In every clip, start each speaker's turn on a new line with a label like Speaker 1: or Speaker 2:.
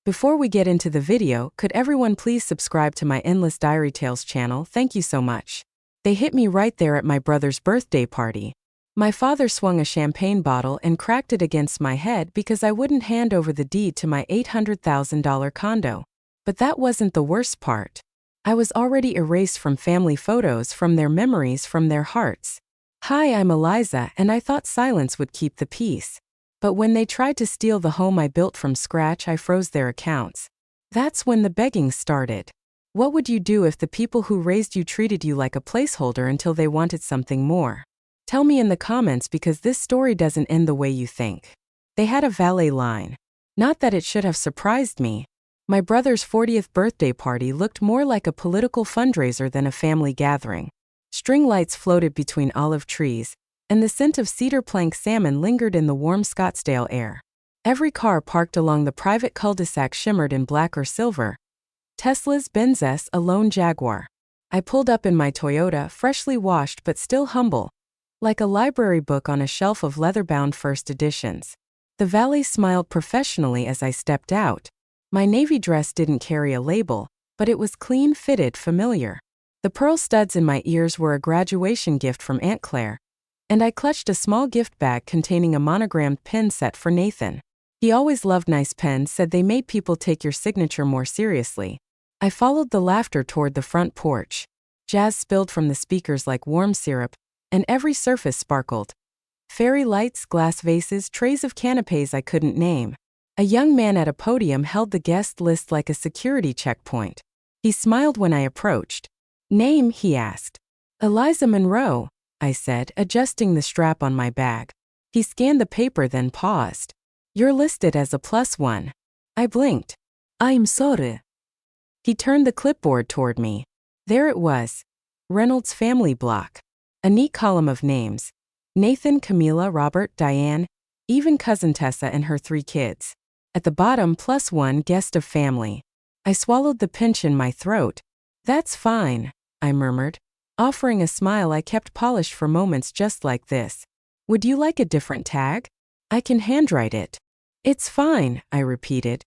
Speaker 1: Before we get into the video, could everyone please subscribe to my Endless Diary Tales channel? Thank you so much. They hit me right there at my brother's birthday party. My father swung a champagne bottle and cracked it against my head because I wouldn't hand over the deed to my $800,000 condo. But that wasn't the worst part. I was already erased from family photos, from their memories, from their hearts. Hi, I'm Eliza, and I thought silence would keep the peace. But when they tried to steal the home I built from scratch, I froze their accounts. That's when the begging started. What would you do if the people who raised you treated you like a placeholder until they wanted something more? Tell me in the comments, because this story doesn't end the way you think. They had a valet line. Not that it should have surprised me. My brother's 40th birthday party looked more like a political fundraiser than a family gathering. String lights floated between olive trees, and the scent of cedar plank salmon lingered in the warm Scottsdale air. Every car parked along the private cul-de-sac shimmered in black or silver. Teslas, Benzes, a lone Jaguar. I pulled up in my Toyota, freshly washed but still humble, like a library book on a shelf of leather-bound first editions. The valet smiled professionally as I stepped out. My navy dress didn't carry a label, but it was clean, fitted, familiar. The pearl studs in my ears were a graduation gift from Aunt Claire, and I clutched a small gift bag containing a monogrammed pen set for Nathan. He always loved nice pens, said they made people take your signature more seriously. I followed the laughter toward the front porch. Jazz spilled from the speakers like warm syrup, and every surface sparkled. Fairy lights, glass vases, trays of canapes I couldn't name. A young man at a podium held the guest list like a security checkpoint. He smiled when I approached. Name, he asked. Eliza Monroe, I said, adjusting the strap on my bag. He scanned the paper, then paused. You're listed as a +1. I blinked. I'm sorry. He turned the clipboard toward me. There it was. Reynolds family block. A neat column of names. Nathan, Camila, Robert, Diane, even cousin Tessa and her 3 kids. At the bottom, +1, guest of family. I swallowed the pinch in my throat. That's fine, I murmured, offering a smile I kept polished for moments just like this. Would you like a different tag? I can handwrite it. It's fine, I repeated.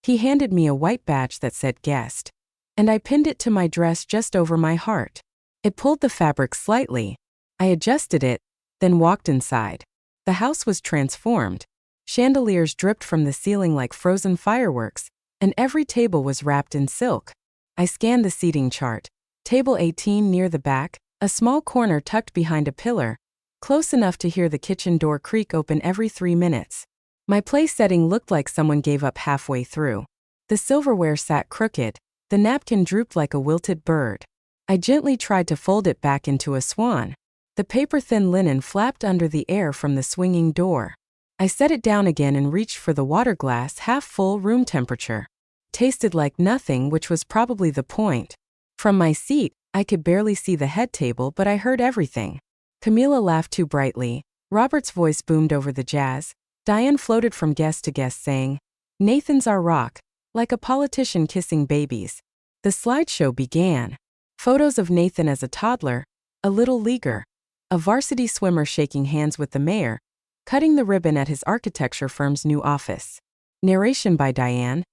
Speaker 1: He handed me a white badge that said guest, and I pinned it to my dress just over my heart. It pulled the fabric slightly. I adjusted it, then walked inside. The house was transformed. Chandeliers dripped from the ceiling like frozen fireworks, and every table was wrapped in silk. I scanned the seating chart. Table 18 near the back, a small corner tucked behind a pillar, close enough to hear the kitchen door creak open every 3 minutes. My place setting looked like someone gave up halfway through. The silverware sat crooked, the napkin drooped like a wilted bird. I gently tried to fold it back into a swan. The paper-thin linen flapped under the air from the swinging door. I set it down again and reached for the water glass, half full, room temperature. Tasted like nothing, which was probably the point. From my seat, I could barely see the head table, but I heard everything. Camila laughed too brightly. Robert's voice boomed over the jazz. Diane floated from guest to guest saying, Nathan's our rock, like a politician kissing babies. The slideshow began. Photos of Nathan as a toddler, a little leaguer, a varsity swimmer shaking hands with the mayor, cutting the ribbon at his architecture firm's new office. Narration by Diane.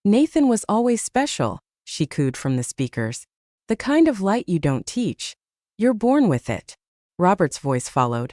Speaker 1: Nathan was always special, she cooed from the speakers. The kind of light you don't teach. You're born with it. Robert's voice followed.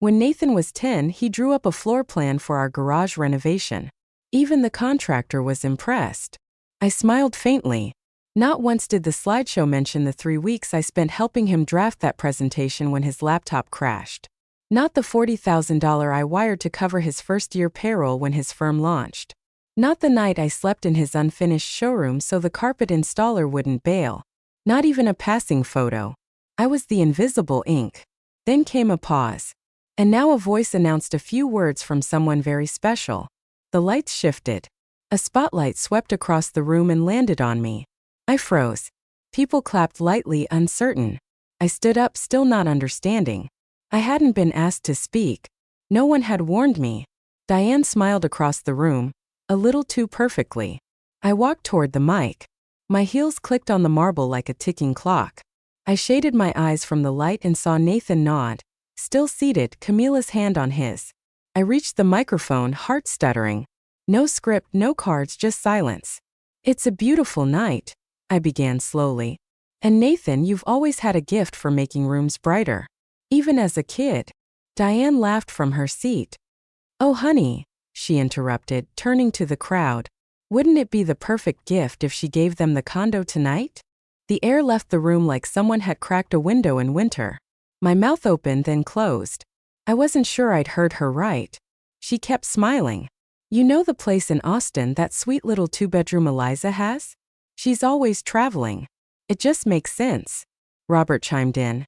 Speaker 1: When Nathan was 10, he drew up a floor plan for our garage renovation. Even the contractor was impressed. I smiled faintly. Not once did the slideshow mention the 3 weeks I spent helping him draft that presentation when his laptop crashed. Not the $40,000 I wired to cover his first-year payroll when his firm launched. Not the night I slept in his unfinished showroom so the carpet installer wouldn't bail. Not even a passing photo. I was the invisible ink. Then came a pause. And now a voice announced a few words from someone very special. The lights shifted. A spotlight swept across the room and landed on me. I froze. People clapped lightly, uncertain. I stood up, still not understanding. I hadn't been asked to speak. No one had warned me. Diane smiled across the room, a little too perfectly. I walked toward the mic. My heels clicked on the marble like a ticking clock. I shaded my eyes from the light and saw Nathan nod. Still seated, Camila's hand on his. I reached the microphone, heart stuttering. No script, no cards, just silence. It's a beautiful night, I began slowly. And Nathan, you've always had a gift for making rooms brighter. Even as a kid. Diane laughed from her seat. Oh honey, she interrupted, turning to the crowd. Wouldn't it be the perfect gift if she gave them the condo tonight? The air left the room like someone had cracked a window in winter. My mouth opened then closed. I wasn't sure I'd heard her right. She kept smiling. You know the place in Austin that sweet little 2-bedroom Eliza has? She's always traveling. It just makes sense. Robert chimed in.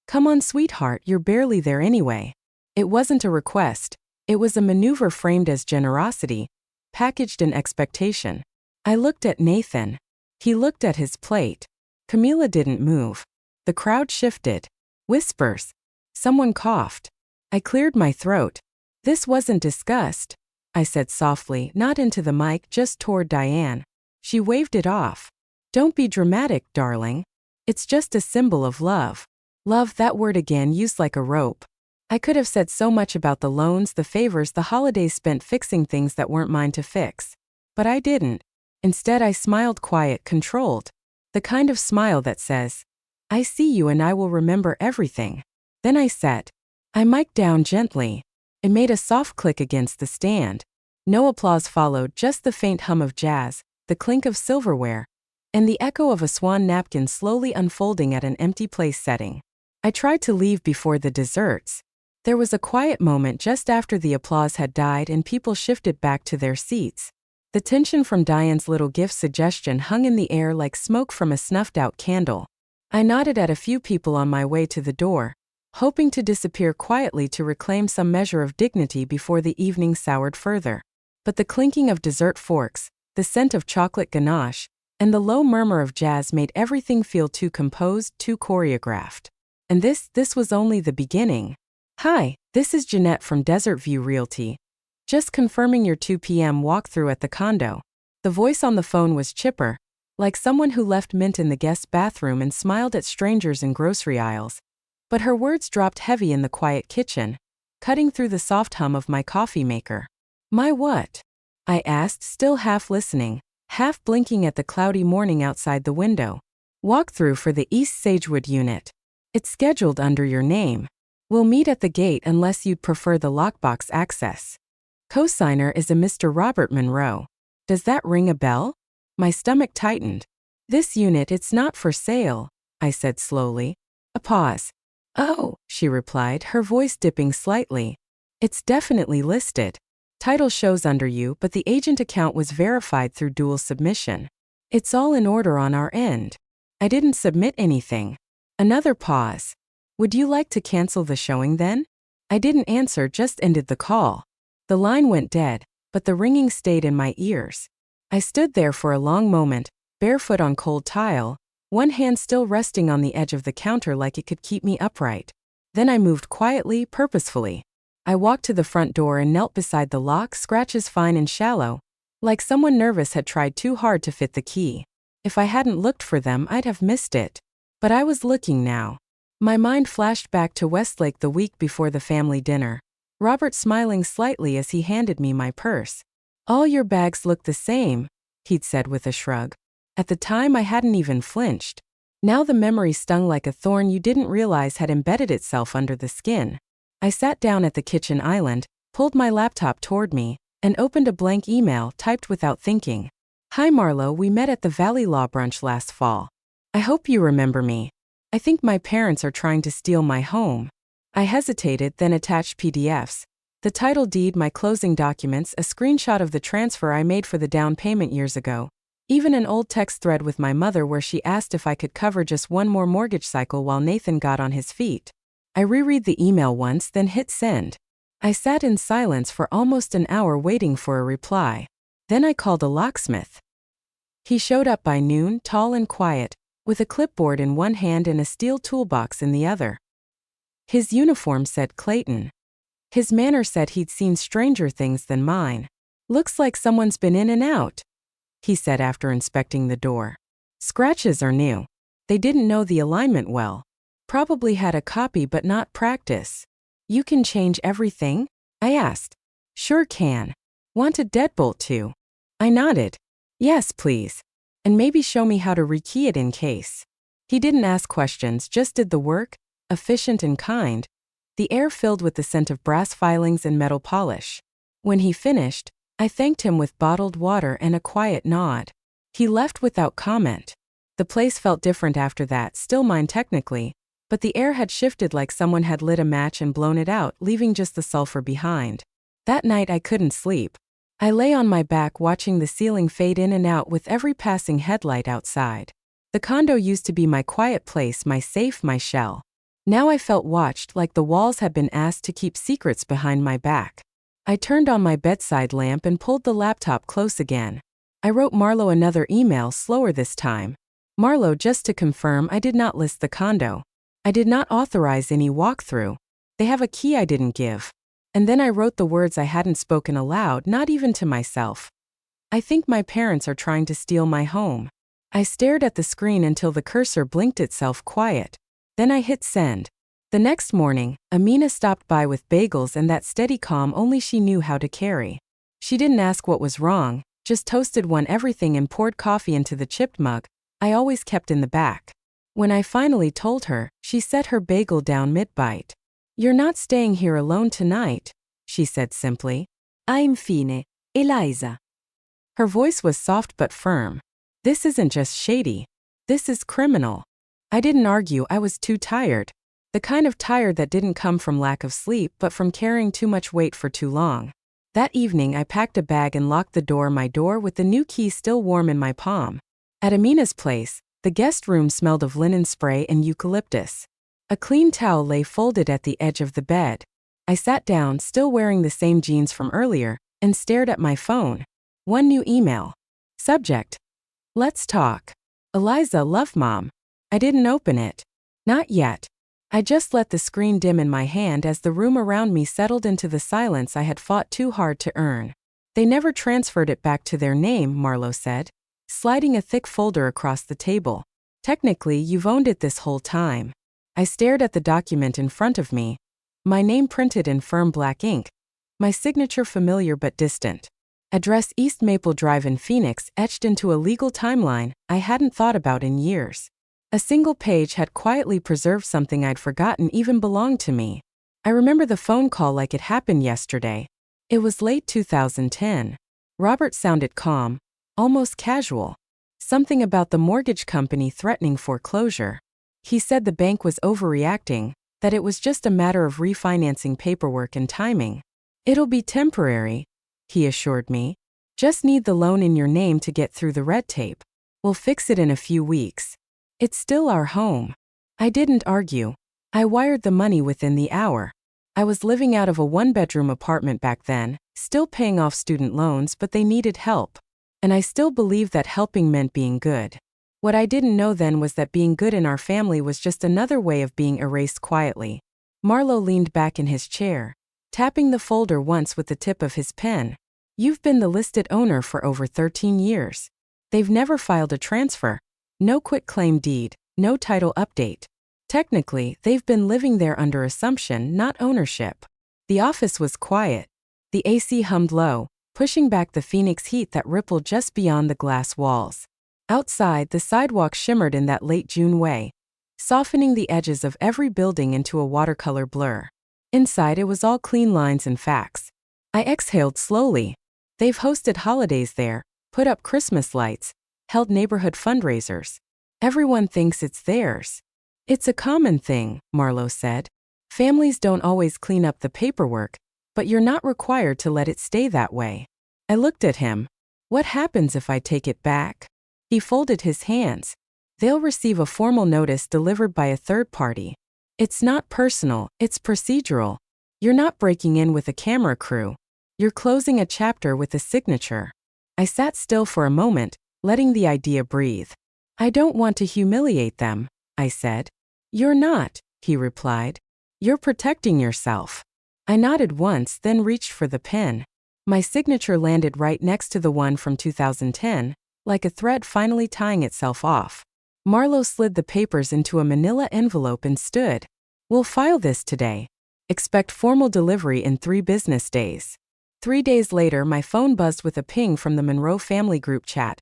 Speaker 1: Come on, sweetheart, you're barely there anyway. It wasn't a request. It was a maneuver framed as generosity, packaged in expectation. I looked at Nathan. He looked at his plate. Camila didn't move. The crowd shifted. Whispers. Someone coughed. I cleared my throat. This wasn't disgust, I said softly, not into the mic, just toward Diane. She waved it off. Don't be dramatic, darling. It's just a symbol of love. Love, that word again, used like a rope. I could have said so much about the loans, the favors, the holidays spent fixing things that weren't mine to fix. But I didn't. Instead, I smiled quiet, controlled. The kind of smile that says, I see you and I will remember everything. Then I sat. I mic'd down gently. It made a soft click against the stand. No applause followed, just the faint hum of jazz, the clink of silverware, and the echo of a swan napkin slowly unfolding at an empty place setting. I tried to leave before the desserts. There was a quiet moment just after the applause had died and people shifted back to their seats. The tension from Diane's little gift suggestion hung in the air like smoke from a snuffed-out candle. I nodded at a few people on my way to the door, hoping to disappear quietly to reclaim some measure of dignity before the evening soured further. But the clinking of dessert forks, the scent of chocolate ganache, and the low murmur of jazz made everything feel too composed, too choreographed. And this was only the beginning. Hi, this is Jeanette from Desert View Realty. Just confirming your 2 p.m. walkthrough at the condo. The voice on the phone was chipper, like someone who left mint in the guest bathroom and smiled at strangers in grocery aisles. But her words dropped heavy in the quiet kitchen, cutting through the soft hum of my coffee maker. My what? I asked, still half listening, half blinking at the cloudy morning outside the window. Walkthrough for the East Sagewood unit. It's scheduled under your name. We'll meet at the gate unless you'd prefer the lockbox access. Co-signer is a Mr. Robert Monroe. Does that ring a bell? My stomach tightened. This unit, it's not for sale, I said slowly. A pause. Oh, she replied, her voice dipping slightly. It's definitely listed. Title shows under you, but the agent account was verified through dual submission. It's all in order on our end. I didn't submit anything. Another pause. Would you like to cancel the showing then? I didn't answer, just ended the call. The line went dead, but the ringing stayed in my ears. I stood there for a long moment, barefoot on cold tile, one hand still resting on the edge of the counter like it could keep me upright. Then I moved quietly, purposefully. I walked to the front door and knelt beside the lock, scratches fine and shallow, like someone nervous had tried too hard to fit the key. If I hadn't looked for them, I'd have missed it. But I was looking now. My mind flashed back to Westlake the week before the family dinner. Robert smiling slightly as he handed me my purse. All your bags look the same, he'd said with a shrug. At the time I hadn't even flinched. Now the memory stung like a thorn you didn't realize had embedded itself under the skin. I sat down at the kitchen island, pulled my laptop toward me, and opened a blank email typed without thinking. Hi Marlo, we met at the Valley Law brunch last fall. I hope you remember me. I think my parents are trying to steal my home. I hesitated, then attached PDFs. The title deed, my closing documents, a screenshot of the transfer I made for the down payment years ago. Even an old text thread with my mother where she asked if I could cover just one more mortgage cycle while Nathan got on his feet. I reread the email once, then hit send. I sat in silence for almost an hour waiting for a reply. Then I called a locksmith. He showed up by noon, tall and quiet, with a clipboard in one hand and a steel toolbox in the other. His uniform said Clayton. His manner said he'd seen stranger things than mine. Looks like someone's been in and out, he said after inspecting the door. Scratches are new. They didn't know the alignment well. Probably had a copy but not practice. You can change everything? I asked. Sure can. Want a deadbolt too? I nodded. Yes, please. And maybe show me how to rekey it in case. He didn't ask questions, just did the work, efficient and kind. The air filled with the scent of brass filings and metal polish. When he finished, I thanked him with bottled water and a quiet nod. He left without comment. The place felt different after that, still mine technically, but the air had shifted like someone had lit a match and blown it out, leaving just the sulfur behind. That night I couldn't sleep. I lay on my back watching the ceiling fade in and out with every passing headlight outside. The condo used to be my quiet place, my safe, my shell. Now I felt watched, like the walls had been asked to keep secrets behind my back. I turned on my bedside lamp and pulled the laptop close again. I wrote Marlo another email, slower this time. Marlo, just to confirm, I did not list the condo. I did not authorize any walkthrough. They have a key I didn't give. And then I wrote the words I hadn't spoken aloud, not even to myself. I think my parents are trying to steal my home. I stared at the screen until the cursor blinked itself quiet. Then I hit send. The next morning, Amina stopped by with bagels and that steady calm only she knew how to carry. She didn't ask what was wrong, just toasted everything and poured coffee into the chipped mug I always kept in the back. When I finally told her, she set her bagel down mid-bite. You're not staying here alone tonight, she said simply. Infine, Eliza. Her voice was soft but firm. This isn't just shady. This is criminal. I didn't argue, I was too tired. The kind of tired that didn't come from lack of sleep but from carrying too much weight for too long. That evening I packed a bag and locked the door, my door with the new key still warm in my palm. At Amina's place, the guest room smelled of linen spray and eucalyptus. A clean towel lay folded at the edge of the bed. I sat down, still wearing the same jeans from earlier, and stared at my phone. One new email. Subject: Let's talk. Eliza, love mom. I didn't open it. Not yet. I just let the screen dim in my hand as the room around me settled into the silence I had fought too hard to earn. They never transferred it back to their name, Marlo said, sliding a thick folder across the table. Technically, you've owned it this whole time. I stared at the document in front of me. My name printed in firm black ink. My signature familiar but distant. Address East Maple Drive in Phoenix etched into a legal timeline I hadn't thought about in years. A single page had quietly preserved something I'd forgotten even belonged to me. I remember the phone call like it happened yesterday. It was late 2010. Robert sounded calm, almost casual. Something about the mortgage company threatening foreclosure. He said the bank was overreacting, that it was just a matter of refinancing paperwork and timing. It'll be temporary, he assured me. Just need the loan in your name to get through the red tape. We'll fix it in a few weeks. It's still our home. I didn't argue. I wired the money within the hour. I was living out of a one-bedroom apartment back then, still paying off student loans, but they needed help. And I still believed that helping meant being good. What I didn't know then was that being good in our family was just another way of being erased quietly. Marlo leaned back in his chair, tapping the folder once with the tip of his pen. You've been the listed owner for over 13 years. They've never filed a transfer. No quitclaim deed, no title update. Technically, they've been living there under assumption, not ownership. The office was quiet. The AC hummed low, pushing back the Phoenix heat that rippled just beyond the glass walls. Outside, the sidewalk shimmered in that late June way, softening the edges of every building into a watercolor blur. Inside, it was all clean lines and facts. I exhaled slowly. They've hosted holidays there, put up Christmas lights, held neighborhood fundraisers. Everyone thinks it's theirs. It's a common thing, Marlo said. Families don't always clean up the paperwork, but you're not required to let it stay that way. I looked at him. What happens if I take it back? He folded his hands. They'll receive a formal notice delivered by a third party. It's not personal, it's procedural. You're not breaking in with a camera crew. You're closing a chapter with a signature. I sat still for a moment, letting the idea breathe. I don't want to humiliate them, I said. You're not, he replied. You're protecting yourself. I nodded once, then reached for the pen. My signature landed right next to the one from 2010, like a thread finally tying itself off. Marlo slid the papers into a manila envelope and stood. We'll file this today. Expect formal delivery in 3 business days. 3 days later, my phone buzzed with a ping from the Monroe family group chat.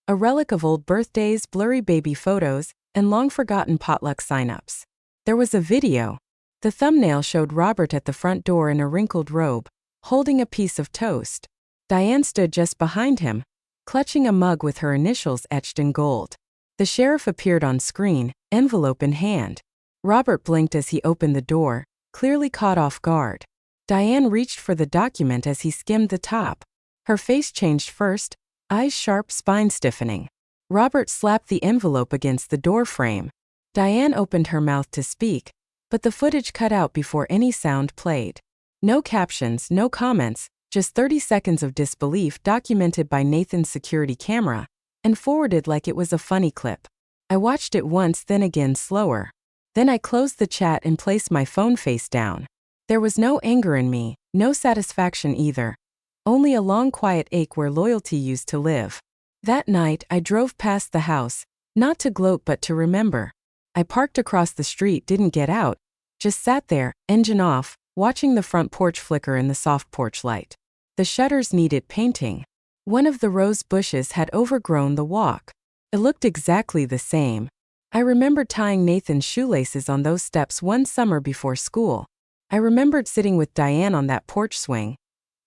Speaker 1: A relic of old birthdays, blurry baby photos, and long-forgotten potluck sign-ups. There was a video. The thumbnail showed Robert at the front door in a wrinkled robe, holding a piece of toast. Diane stood just behind him, clutching a mug with her initials etched in gold. The sheriff appeared on screen, envelope in hand. Robert blinked as he opened the door, clearly caught off guard. Diane reached for the document as he skimmed the top. Her face changed first, eyes sharp, spine stiffening. Robert slapped the envelope against the door frame. Diane opened her mouth to speak, but the footage cut out before any sound played. No captions, no comments, just 30 seconds of disbelief documented by Nathan's security camera, and forwarded like it was a funny clip. I watched it once, then again slower. Then I closed the chat and placed my phone face down. There was no anger in me, no satisfaction either. Only a long quiet ache where loyalty used to live. That night, I drove past the house, not to gloat but to remember. I parked across the street, didn't get out, just sat there, engine off, watching the front porch flicker in the soft porch light. The shutters needed painting. One of the rose bushes had overgrown the walk. It looked exactly the same. I remembered tying Nathan's shoelaces on those steps one summer before school. I remembered sitting with Diane on that porch swing,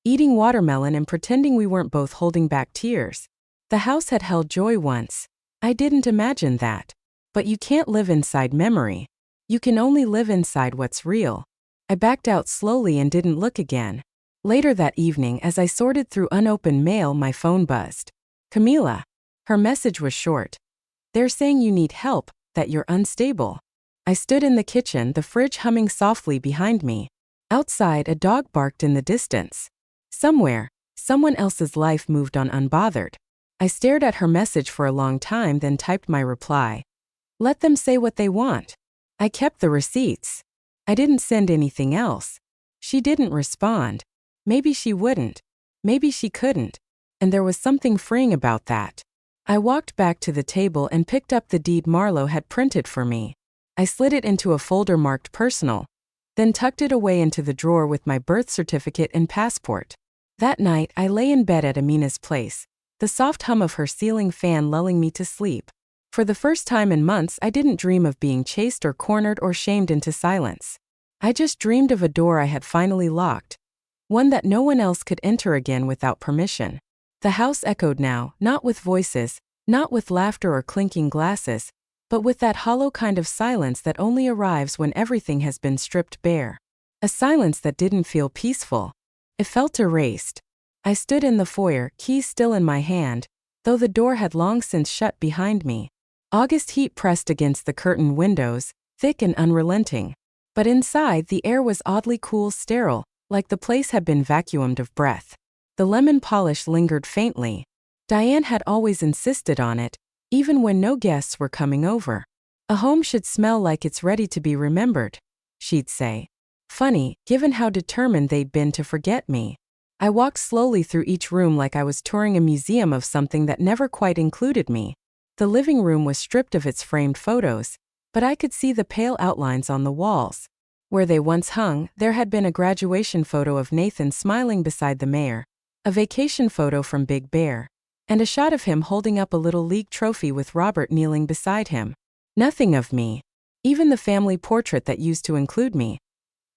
Speaker 1: eating watermelon and pretending we weren't both holding back tears. The house had held joy once. I didn't imagine that. But you can't live inside memory. You can only live inside what's real. I backed out slowly and didn't look again. Later that evening, as I sorted through unopened mail, my phone buzzed. Camila. Her message was short. They're saying you need help, that you're unstable. I stood in the kitchen, the fridge humming softly behind me. Outside, a dog barked in the distance. Somewhere, someone else's life moved on unbothered. I stared at her message for a long time, then typed my reply. Let them say what they want. I kept the receipts. I didn't send anything else. She didn't respond. Maybe she wouldn't. Maybe she couldn't. And there was something freeing about that. I walked back to the table and picked up the deed Marlo had printed for me. I slid it into a folder marked personal, then tucked it away into the drawer with my birth certificate and passport. That night, I lay in bed at Amina's place, the soft hum of her ceiling fan lulling me to sleep. For the first time in months, I didn't dream of being chased or cornered or shamed into silence. I just dreamed of a door I had finally locked, one that no one else could enter again without permission. The house echoed now, not with voices, not with laughter or clinking glasses, but with that hollow kind of silence that only arrives when everything has been stripped bare. A silence that didn't feel peaceful. It felt erased. I stood in the foyer, keys still in my hand, though the door had long since shut behind me. August heat pressed against the curtained windows, thick and unrelenting. But inside, the air was oddly cool, sterile, like the place had been vacuumed of breath. The lemon polish lingered faintly. Diane had always insisted on it, even when no guests were coming over. A home should smell like it's ready to be remembered, she'd say. Funny, given how determined they'd been to forget me. I walked slowly through each room like I was touring a museum of something that never quite included me. The living room was stripped of its framed photos, but I could see the pale outlines on the walls. Where they once hung, there had been a graduation photo of Nathan smiling beside the mayor, a vacation photo from Big Bear, and a shot of him holding up a little league trophy with Robert kneeling beside him. Nothing of me. Even the family portrait that used to include me,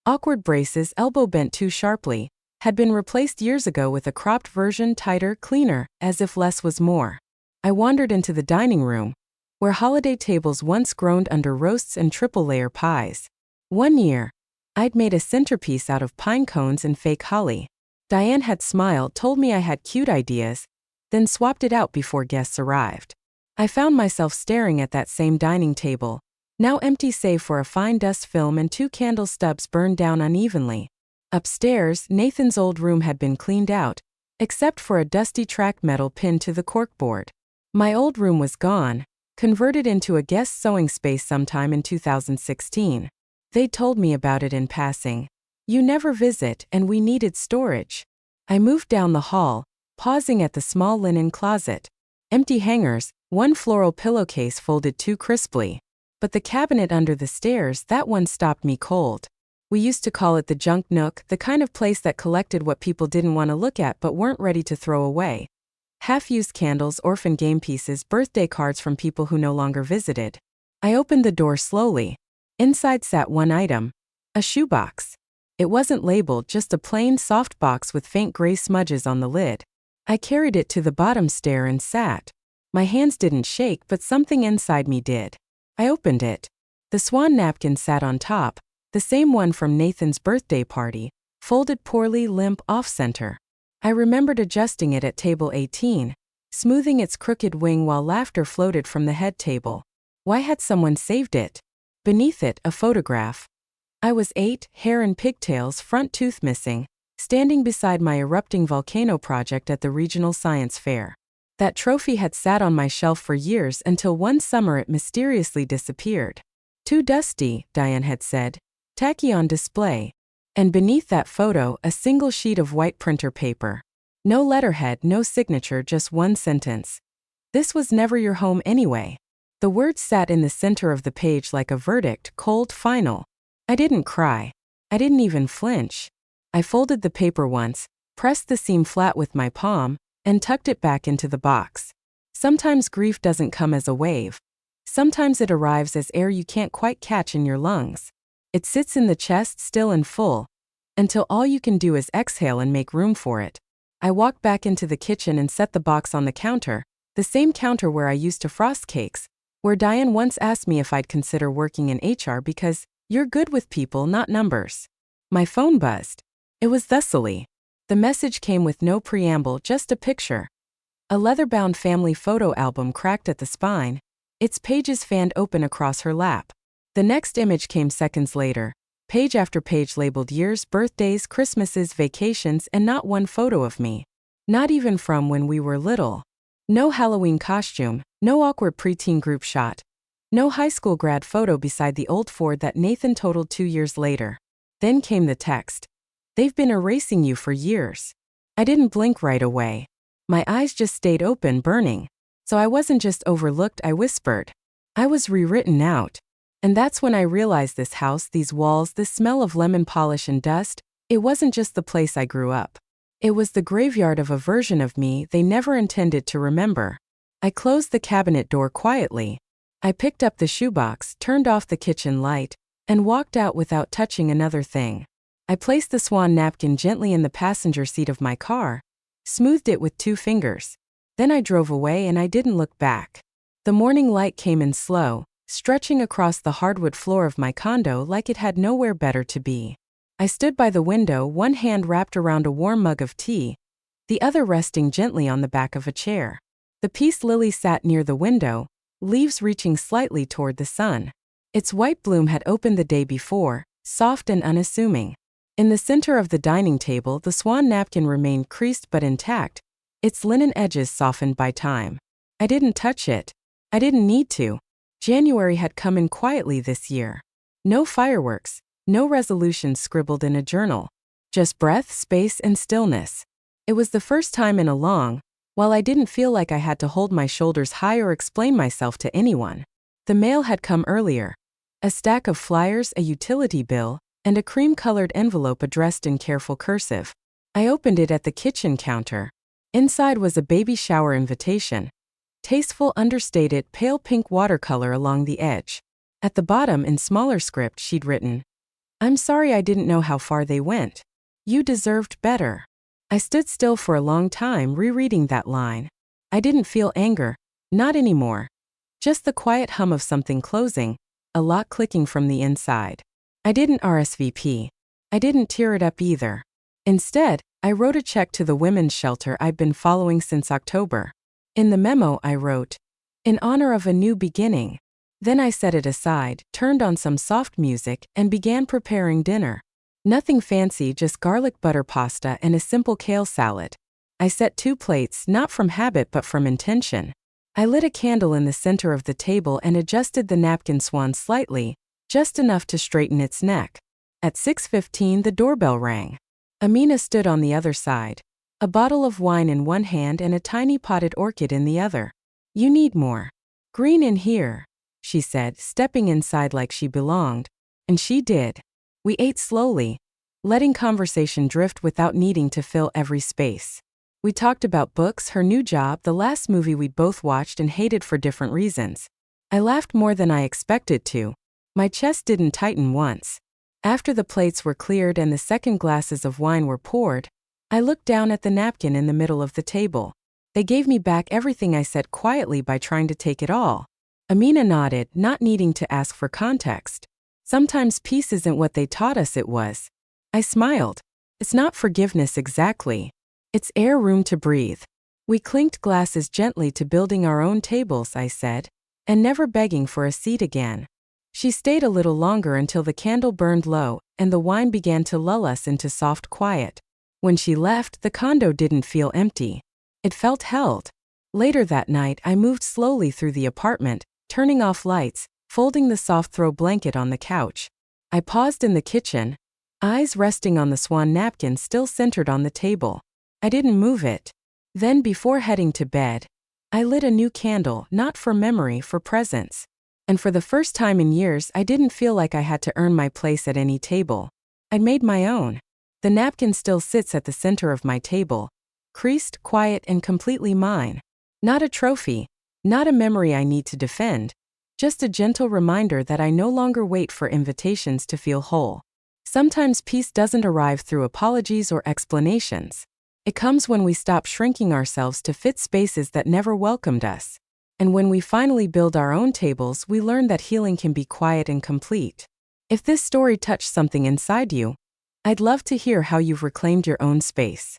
Speaker 1: awkward braces, elbow bent too sharply, had been replaced years ago with a cropped version, tighter, cleaner, as if less was more. I wandered into the dining room, where holiday tables once groaned under roasts and triple-layer pies. One year, I'd made a centerpiece out of pine cones and fake holly. Diane had smiled, told me I had cute ideas, then swapped it out before guests arrived. I found myself staring at that same dining table, now empty save for a fine dust film and 2 candle stubs burned down unevenly. Upstairs, Nathan's old room had been cleaned out, except for a dusty track metal pinned to the corkboard. My old room was gone, converted into a guest sewing space sometime in 2016. They told me about it in passing. You never visit, and we needed storage. I moved down the hall, pausing at the small linen closet. Empty hangers, one floral pillowcase folded too crisply. But the cabinet under the stairs, that one stopped me cold. We used to call it the junk nook, the kind of place that collected what people didn't want to look at but weren't ready to throw away. Half-used candles, orphan game pieces, birthday cards from people who no longer visited. I opened the door slowly. Inside sat one item. A shoebox. It wasn't labeled, just a plain, soft box with faint gray smudges on the lid. I carried it to the bottom stair and sat. My hands didn't shake, but something inside me did. I opened it. The swan napkin sat on top, the same one from Nathan's birthday party, folded poorly, limp, off-center. I remembered adjusting it at table 18, smoothing its crooked wing while laughter floated from the head table. Why had someone saved it? Beneath it, a photograph. I was 8, hair and pigtails, front tooth missing, standing beside my erupting volcano project at the regional science fair. That trophy had sat on my shelf for years until one summer it mysteriously disappeared. Too dusty, Diane had said. Tacky on display. And beneath that photo, a single sheet of white printer paper. No letterhead, no signature, just one sentence. This was never your home anyway. The words sat in the center of the page like a verdict, cold, final. I didn't cry. I didn't even flinch. I folded the paper once, pressed the seam flat with my palm, and tucked it back into the box. Sometimes grief doesn't come as a wave. Sometimes it arrives as air you can't quite catch in your lungs. It sits in the chest still and full, until all you can do is exhale and make room for it. I walked back into the kitchen and set the box on the counter, the same counter where I used to frost cakes, where Diane once asked me if I'd consider working in HR because you're good with people, not numbers. My phone buzzed. It was Thessaly. The message came with no preamble, just a picture. A leather-bound family photo album cracked at the spine, its pages fanned open across her lap. The next image came seconds later, page after page labeled years, birthdays, Christmases, vacations, and not one photo of me. Not even from when we were little. No Halloween costume, no awkward preteen group shot. No high school grad photo beside the old Ford that Nathan totaled 2 years later. Then came the text. They've been erasing you for years. I didn't blink right away. My eyes just stayed open, burning. So I wasn't just overlooked, I whispered. I was rewritten out. And that's when I realized this house, these walls, this smell of lemon polish and dust, it wasn't just the place I grew up. It was the graveyard of a version of me they never intended to remember. I closed the cabinet door quietly. I picked up the shoebox, turned off the kitchen light, and walked out without touching another thing. I placed the swan napkin gently in the passenger seat of my car, smoothed it with 2 fingers. Then I drove away and I didn't look back. The morning light came in slow, stretching across the hardwood floor of my condo like it had nowhere better to be. I stood by the window, one hand wrapped around a warm mug of tea, the other resting gently on the back of a chair. The peace lily sat near the window, leaves reaching slightly toward the sun. Its white bloom had opened the day before, soft and unassuming. In the center of the dining table, the swan napkin remained creased but intact, its linen edges softened by time. I didn't touch it. I didn't need to. January had come in quietly this year. No fireworks, no resolutions scribbled in a journal. Just breath, space, and stillness. It was the first time in a long while I didn't feel like I had to hold my shoulders high or explain myself to anyone. The mail had come earlier. A stack of flyers, a utility bill, and a cream-colored envelope addressed in careful cursive. I opened it at the kitchen counter. Inside was a baby shower invitation. Tasteful, understated, pale pink watercolor along the edge. At the bottom, in smaller script, she'd written, "I'm sorry I didn't know how far they went. You deserved better." I stood still for a long time rereading that line. I didn't feel anger, not anymore. Just the quiet hum of something closing, a lock clicking from the inside. I didn't RSVP. I didn't tear it up either. Instead, I wrote a check to the women's shelter I'd been following since October. In the memo I wrote, "In honor of a new beginning." Then I set it aside, turned on some soft music, and began preparing dinner. Nothing fancy, just garlic butter pasta and a simple kale salad. I set 2 plates, not from habit but from intention. I lit a candle in the center of the table and adjusted the napkin swan slightly, just enough to straighten its neck. At 6:15 the doorbell rang. Amina stood on the other side, a bottle of wine in one hand and a tiny potted orchid in the other. "You need more green in here," she said, stepping inside like she belonged. And she did. We ate slowly, letting conversation drift without needing to fill every space. We talked about books, her new job, the last movie we'd both watched and hated for different reasons. I laughed more than I expected to. My chest didn't tighten once. After the plates were cleared and the second glasses of wine were poured, I looked down at the napkin in the middle of the table. They gave me back everything I said quietly by trying to take it all. Amina nodded, not needing to ask for context. Sometimes peace isn't what they taught us it was. I smiled. It's not forgiveness exactly. It's air, room to breathe. We clinked glasses gently to building our own tables, I said, and never begging for a seat again. She stayed a little longer until the candle burned low and the wine began to lull us into soft quiet. When she left, the condo didn't feel empty. It felt held. Later that night, I moved slowly through the apartment, turning off lights, folding the soft throw blanket on the couch. I paused in the kitchen, eyes resting on the swan napkin still centered on the table. I didn't move it. Then, before heading to bed, I lit a new candle, not for memory, for presence. And for the first time in years, I didn't feel like I had to earn my place at any table. I'd made my own. The napkin still sits at the center of my table, creased, quiet, and completely mine. Not a trophy, not a memory I need to defend, just a gentle reminder that I no longer wait for invitations to feel whole. Sometimes peace doesn't arrive through apologies or explanations. It comes when we stop shrinking ourselves to fit spaces that never welcomed us. And when we finally build our own tables, we learn that healing can be quiet and complete. If this story touched something inside you, I'd love to hear how you've reclaimed your own space.